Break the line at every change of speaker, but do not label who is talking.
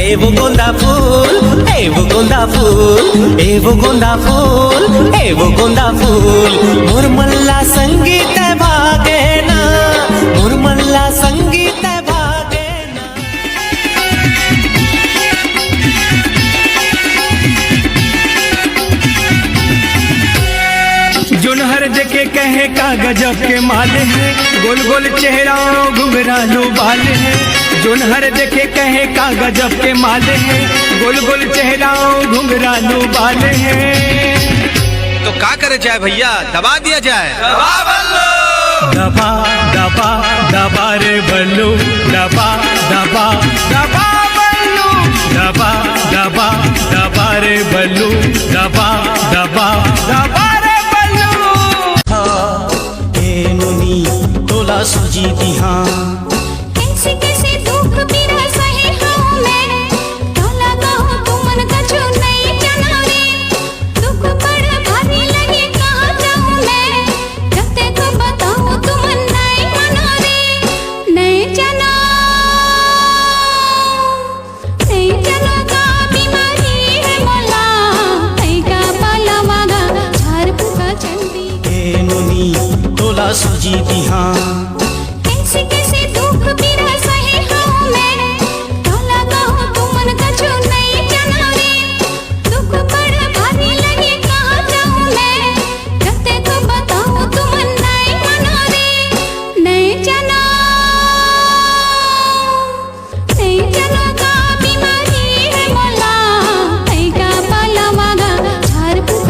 ए वो गोंदा फूल, ए वो गोंदा फूल, ए वो गोंदा फूल, ए वो गोंदा फूल। मुरमल्ला संगीत भागे ना, मुरमल्ला संगीत भागे ना।
जुनहर देखे कहे का गजब के माल है, गोल गोल चेहरा घुंघरालू बाल है। जुनहर देखे कहे का गजब के माल है, गोल गोल चेहरा घुंघरालू बाल है।
तो का करे जाए भैया, दबा दिया जाए। दबा बल्लू,
दबा दबा दबा रे बल्लू, दबा दबा दबा बल्लू, दबा दबा दबा रे बल्लू, दबा दबा दबा रे बल्लू।
ए नुनी तोला सूजी दिहा,
कैसे कैसे दुख पीड़ा सहे हूँ मैं, तोला कहूँ तू मन कछु नहीं जाना रे। दुख बड़ा भारी लगे कहाँ जाऊँ मैं, जब ते को बताऊँ तू मन नहीं मानो रे। नहीं जानो का बीमारी है मोला, नहीं का पाला वागा झाड़ फूका चंदी।
ए नुनी तोला सूजी दिहा।